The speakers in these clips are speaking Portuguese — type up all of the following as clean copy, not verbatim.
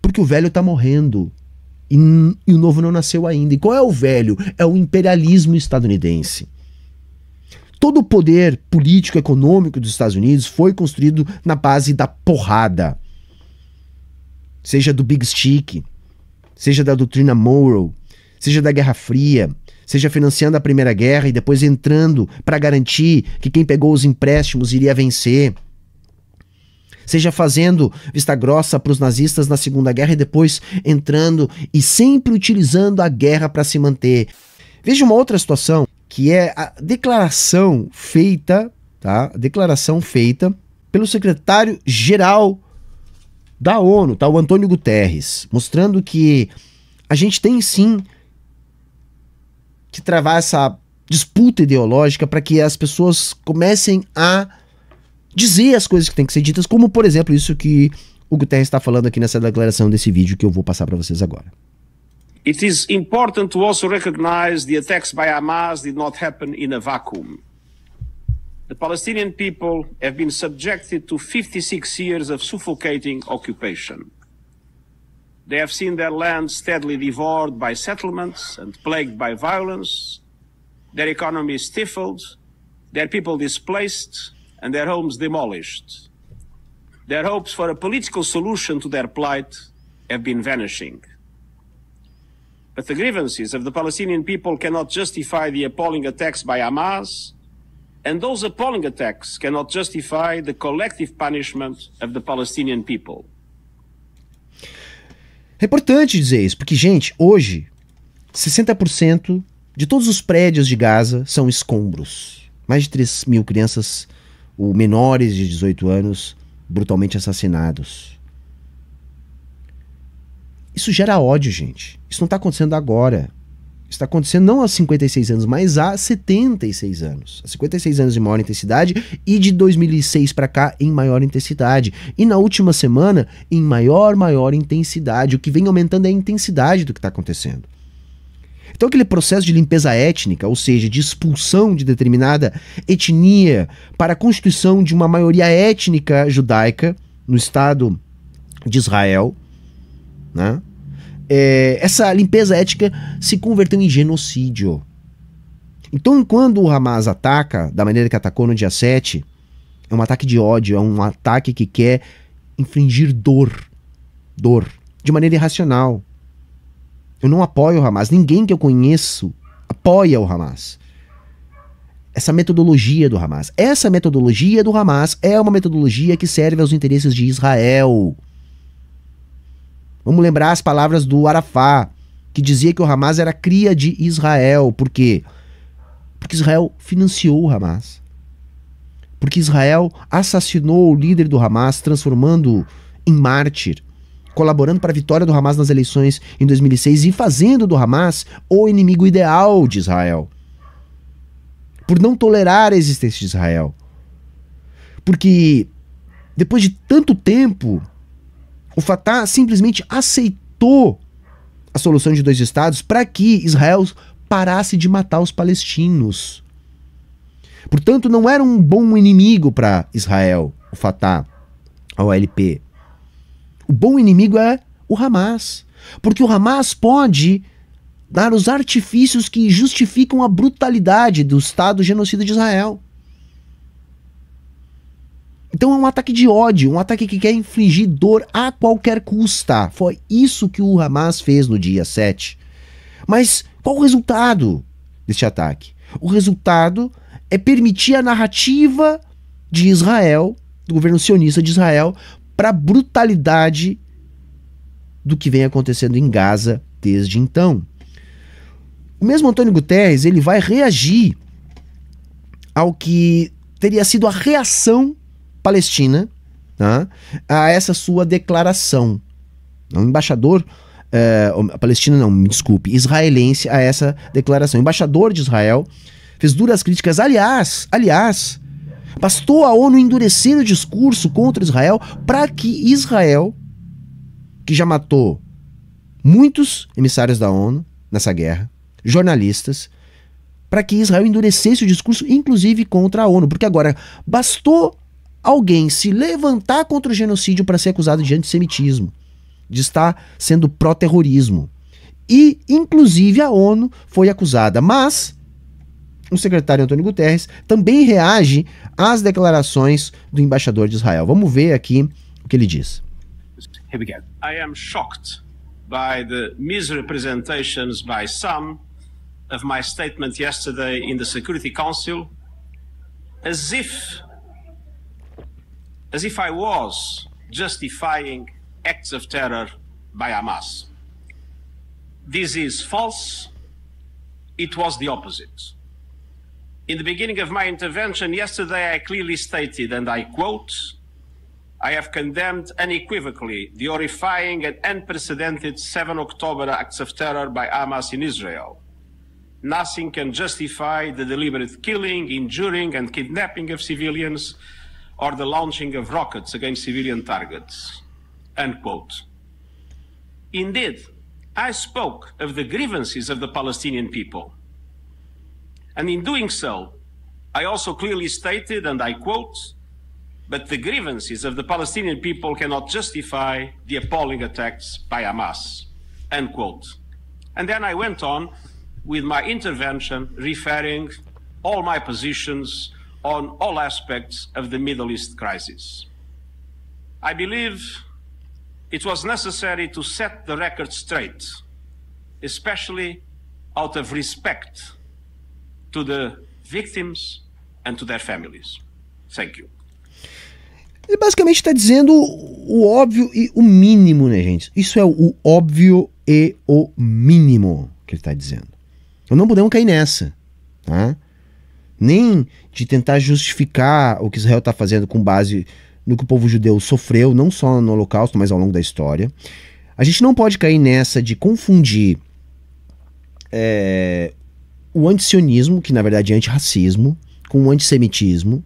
Porque o velho tá morrendo. E o novo não nasceu ainda. E qual é o velho? É o imperialismo estadunidense. Todo o poder político e econômico dos Estados Unidos foi construído na base da porrada. Seja do Big Stick, seja da doutrina Monroe, seja da Guerra Fria, seja financiando a Primeira Guerra e depois entrando para garantir que quem pegou os empréstimos iria vencer. Seja fazendo vista grossa para os nazistas na Segunda Guerra e depois entrando e sempre utilizando a guerra para se manter. Veja uma outra situação, que é a declaração feita, tá? A declaração feita pelo secretário-geral da ONU, tá? O Antônio Guterres, mostrando que a gente tem sim que travar essa disputa ideológica para que as pessoas comecem a dizer as coisas que têm que ser ditas, como por exemplo isso que o Guterres está falando aqui nessa declaração desse vídeo que eu vou passar para vocês agora. It is important to also recognize the attacks by Hamas did not happen in a vacuum. The Palestinian people have been subjected to 56 years of suffocating occupation. They have seen their land steadily devoured by settlements and plagued by violence, their economy stifled, their people displaced, and their homes demolished. Their hopes for a political solution to their plight have been vanishing. But the grievances of the Palestinian people cannot justify the appalling attacks by Hamas, and those appalling attacks cannot justify the collective punishment of the Palestinian people. É importante dizer isso, porque, gente, hoje, 60% de todos os prédios de Gaza são escombros. Mais de 3 mil crianças, ou menores de 18 anos, brutalmente assassinados. Isso gera ódio, gente. Isso não está acontecendo agora. Isso está acontecendo não há 56 anos, mas há 76 anos. Há 56 anos de maior intensidade e de 2006 para cá em maior intensidade. E na última semana em maior intensidade. O que vem aumentando é a intensidade do que está acontecendo. Então aquele processo de limpeza étnica, ou seja, de expulsão de determinada etnia para a constituição de uma maioria étnica judaica no Estado de Israel, né? Essa limpeza étnica se converteu em genocídio. Então, quando o Hamas ataca, da maneira que atacou no dia 7, é um ataque de ódio, é um ataque que quer infligir dor, de maneira irracional. Eu não apoio o Hamas, ninguém que eu conheço apoia o Hamas. Essa metodologia do Hamas é uma metodologia que serve aos interesses de Israel. Vamos lembrar as palavras do Arafat, que dizia que o Hamas era cria de Israel. Por quê? Porque Israel financiou o Hamas. Porque Israel assassinou o líder do Hamas, transformando-o em mártir, colaborando para a vitória do Hamas nas eleições em 2006 e fazendo do Hamas o inimigo ideal de Israel. Por não tolerar a existência de Israel. Porque depois de tanto tempo, o Fatah simplesmente aceitou a solução de 2 estados para que Israel parasse de matar os palestinos. Portanto, não era um bom inimigo para Israel, o Fatah, a OLP. O bom inimigo é o Hamas. Porque o Hamas pode dar os artifícios que justificam a brutalidade do Estado genocida de Israel. Então é um ataque de ódio, um ataque que quer infligir dor a qualquer custa. Foi isso que o Hamas fez no dia 7. Mas qual o resultado deste ataque? O resultado é permitir a narrativa de Israel, do governo sionista de Israel, para a brutalidade do que vem acontecendo em Gaza desde então. O mesmo Antônio Guterres, ele vai reagir ao que teria sido a reação palestina, tá, a essa sua declaração. O embaixador, palestina não, me desculpe, israelense a essa declaração. O embaixador de Israel fez duras críticas. Aliás, bastou a ONU endurecer o discurso contra Israel para que Israel, que já matou muitos emissários da ONU nessa guerra, jornalistas, para que Israel endurecesse o discurso, inclusive contra a ONU. Porque agora bastou alguém se levantar contra o genocídio para ser acusado de antissemitismo. de estar sendo pró-terrorismo. E, inclusive, a ONU foi acusada. Mas o secretário Antônio Guterres também reage às declarações do embaixador de Israel. Vamos ver aqui o que ele diz. Here we go. I am shocked by the misrepresentations by some of my statement yesterday in the Security Council, as if I was justifying acts of terror by Hamas. This is false. It was the opposite. In the beginning of my intervention yesterday, I clearly stated, and I quote, I have condemned unequivocally the horrifying and unprecedented 7 October acts of terror by Hamas in Israel. Nothing can justify the deliberate killing, injuring, and kidnapping of civilians or the launching of rockets against civilian targets. Unquote. Indeed, I spoke of the grievances of the Palestinian people. And in doing so, I also clearly stated, and I quote, but the grievances of the Palestinian people cannot justify the appalling attacks by Hamas, unquote. And then I went on with my intervention, referring all my positions on all aspects of the Middle East crisis. I believe it was necessary to set the record straight, especially out of respect to the victims and to their families. Thank you. Ele basicamente está dizendo o óbvio e o mínimo, né, gente? Isso é o óbvio e o mínimo que ele está dizendo. Então não podemos cair nessa, tá? Nem de tentar justificar o que Israel está fazendo com base no que o povo judeu sofreu, não só no Holocausto, mas ao longo da história. A gente não pode cair nessa de confundir o antisionismo, que na verdade é antirracismo, com o antissemitismo,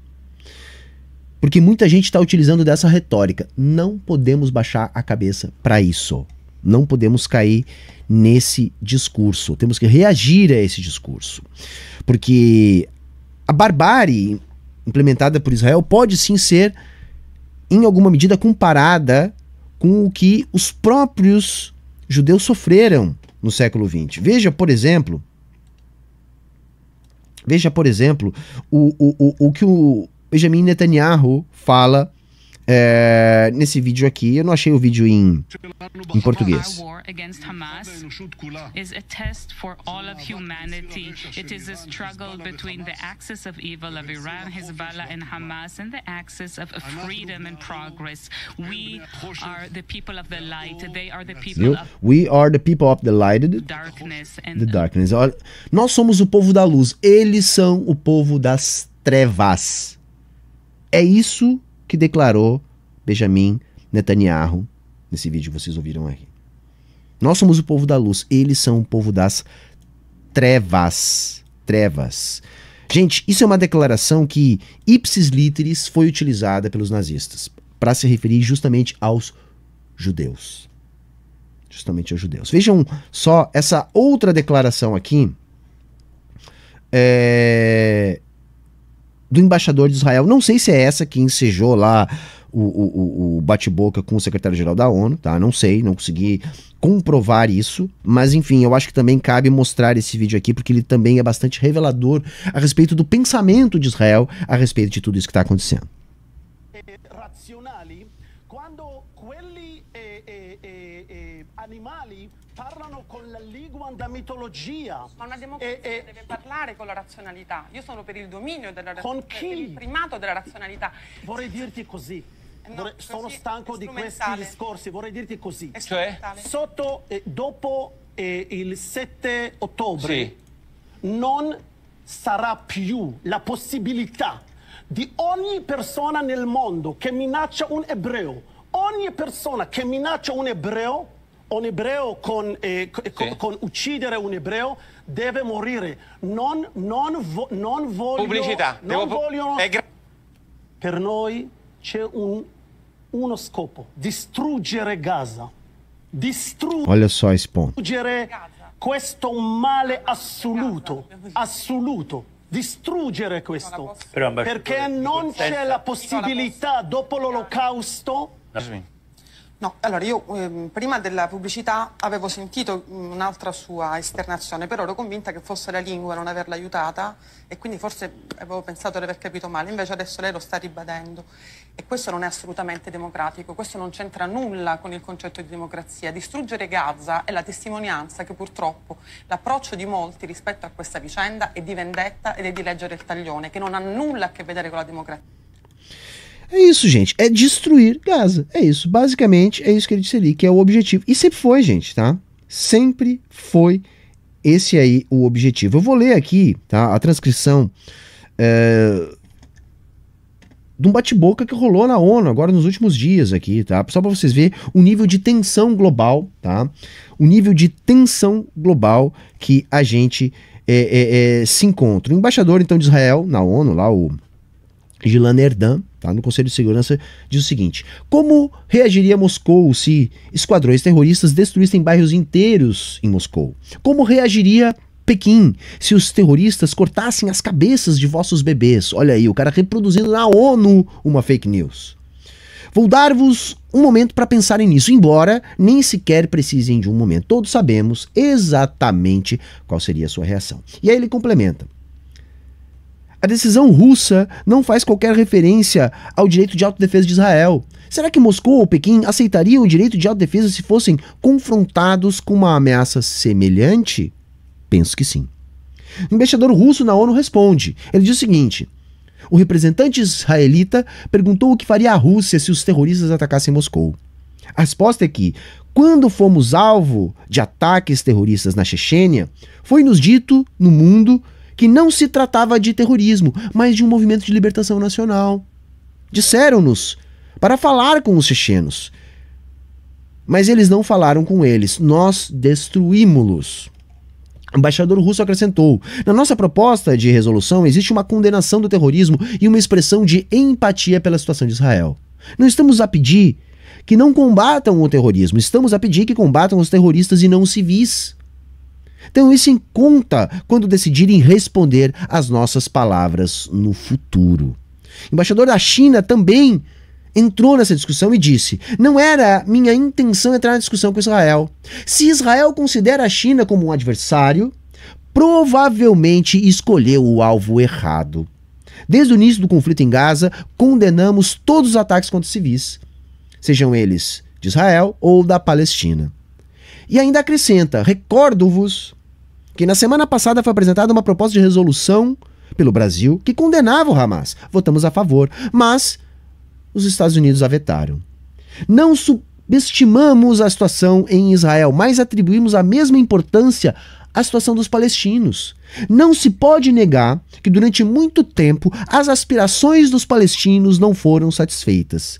porque muita gente está utilizando dessa retórica. Não podemos baixar a cabeça para isso. Não podemos cair nesse discurso. Temos que reagir a esse discurso. Porque a barbárie implementada por Israel pode sim ser, em alguma medida, comparada com o que os próprios judeus sofreram no século XX. Veja, por exemplo, o que o Benjamin Netanyahu fala nesse vídeo aqui. Eu não achei o vídeo em português. Our war against Hamas is a test for all of humanity. It is a struggle between the axis of evil of Iran, Hezbollah, and Hamas, and the axis of freedom and progress. We are the people of the light. They are the people of We are the people of the light, darkness. the And darkness. Olha, nós somos o povo da luz. Eles são o povo das trevas. É isso que declarou Benjamin Netanyahu nesse vídeo que vocês ouviram aqui. Nós somos o povo da luz, eles são o povo das trevas. Trevas. Gente, isso é uma declaração que ipsis literis foi utilizada pelos nazistas para se referir justamente aos judeus. Justamente aos judeus. Vejam só essa outra declaração aqui. Do embaixador de Israel. Não sei se é essa que ensejou lá o bate-boca com o secretário-geral da ONU, tá? Não sei, não consegui comprovar isso, mas enfim, eu acho que também cabe mostrar esse vídeo aqui, porque ele também é bastante revelador a respeito do pensamento de Israel a respeito de tudo isso que está acontecendo. Razionali, quando quelli animali parlano con la lingua da mitologia. Ma una democrazia deve parlare con la razionalità. Io sono per il dominio della Con razionalità, chi? per il primato della razionalità. Vorrei dirti così. No, Sono così stanco è di questi strumentale. discorsi, vorrei dirti così. È strumentale. Dopo il 7 ottobre non sarà più la possibilità di ogni persona nel mondo che minaccia un ebreo, ogni persona che minaccia un ebreo con uccidere un ebreo deve morire. Non voglio... Pubblicità. Non vogliono... Per noi c'è uno scopo: distruggere Gaza, Olha só esse ponto. distruggere questo male assoluto, distruggere questo, perché non c'è la possibilità dopo l'Olocausto No, allora io prima della pubblicità avevo sentito un'altra sua esternazione, però ero convinta che fosse la lingua non averla aiutata e quindi forse avevo pensato di aver capito male, invece adesso lei lo sta ribadendo e questo non è assolutamente democratico, questo non c'entra nulla con il concetto di democrazia. Distruggere Gaza è la testimonianza che purtroppo l'approccio di molti rispetto a questa vicenda è di vendetta ed è di leggere il taglione, che non ha nulla a che vedere con la democrazia. É isso, gente. É destruir Gaza. É isso. Basicamente, é isso que ele disse ali, que é o objetivo. E sempre foi, gente, tá? Sempre foi esse aí o objetivo. Eu vou ler aqui, tá? A transcrição de um bate-boca que rolou na ONU agora nos últimos dias aqui, tá? Só para vocês verem o nível de tensão global, tá? O nível de tensão global que a gente se encontra. O embaixador, então, de Israel na ONU, lá o Gilad Erdan, tá, no Conselho de Segurança, diz o seguinte: como reagiria Moscou se esquadrões terroristas destruíssem bairros inteiros em Moscou? Como reagiria Pequim se os terroristas cortassem as cabeças de vossos bebês? Olha aí, o cara reproduzindo na ONU uma fake news. Vou dar-vos um momento para pensarem nisso, embora nem sequer precisem de um momento. Todos sabemos exatamente qual seria a sua reação. E aí ele complementa: a decisão russa não faz qualquer referência ao direito de autodefesa de Israel. Será que Moscou ou Pequim aceitariam o direito de autodefesa se fossem confrontados com uma ameaça semelhante? Penso que sim. O embaixador russo na ONU responde. Ele diz o seguinte: o representante israelita perguntou o que faria a Rússia se os terroristas atacassem Moscou. A resposta é que, quando fomos alvo de ataques terroristas na Chechênia, foi-nos dito no mundo que não se tratava de terrorismo, mas de um movimento de libertação nacional. Disseram-nos para falar com os chechenos, mas eles não falaram com eles, nós destruímos-los. O embaixador russo acrescentou: na nossa proposta de resolução existe uma condenação do terrorismo e uma expressão de empatia pela situação de Israel. Não estamos a pedir que não combatam o terrorismo, estamos a pedir que combatam os terroristas e não os civis. Tenham isso em conta quando decidirem responder às nossas palavras no futuro. O embaixador da China também entrou nessa discussão e disse: não era minha intenção entrar na discussão com Israel. Se Israel considera a China como um adversário, provavelmente escolheu o alvo errado. Desde o início do conflito em Gaza, condenamos todos os ataques contra civis, sejam eles de Israel ou da Palestina. E ainda acrescenta: recordo-vos que na semana passada foi apresentada uma proposta de resolução pelo Brasil que condenava o Hamas. Votamos a favor, mas os Estados Unidos a vetaram. Não subestimamos a situação em Israel, mas atribuímos a mesma importância à situação dos palestinos. Não se pode negar que durante muito tempo as aspirações dos palestinos não foram satisfeitas.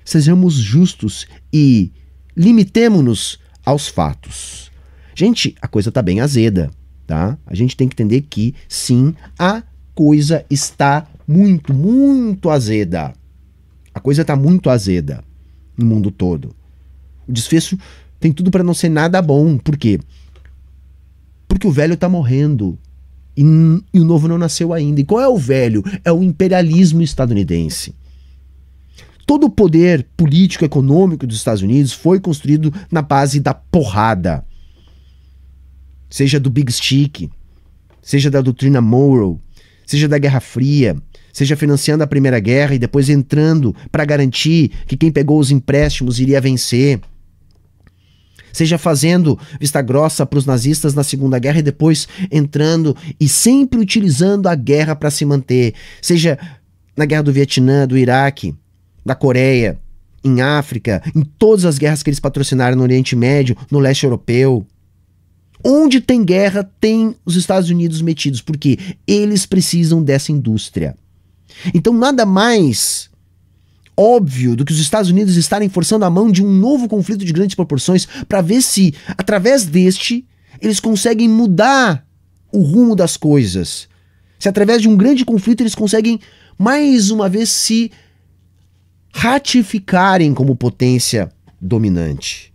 Sejamos justos e limitemo-nos aos fatos. Gente, a coisa tá bem azeda, tá? A gente tem que entender que, sim, a coisa está muito, muito azeda. A coisa tá muito azeda no mundo todo. O desfecho tem tudo para não ser nada bom. Por quê? Porque o velho tá morrendo e o novo não nasceu ainda. E qual é o velho? É o imperialismo estadunidense. Todo o poder político e econômico dos Estados Unidos foi construído na base da porrada. Seja do Big Stick, seja da doutrina Monroe, seja da Guerra Fria, seja financiando a Primeira Guerra e depois entrando para garantir que quem pegou os empréstimos iria vencer. Seja fazendo vista grossa para os nazistas na Segunda Guerra e depois entrando e sempre utilizando a guerra para se manter. Seja na Guerra do Vietnã, do Iraque, da Coreia, em África, em todas as guerras que eles patrocinaram no Oriente Médio, no leste europeu. Onde tem guerra, tem os Estados Unidos metidos, porque eles precisam dessa indústria. Então nada mais óbvio do que os Estados Unidos estarem forçando a mão de um novo conflito de grandes proporções para ver se, através deste, eles conseguem mudar o rumo das coisas. Se através de um grande conflito eles conseguem, mais uma vez, se ratificarem como potência dominante.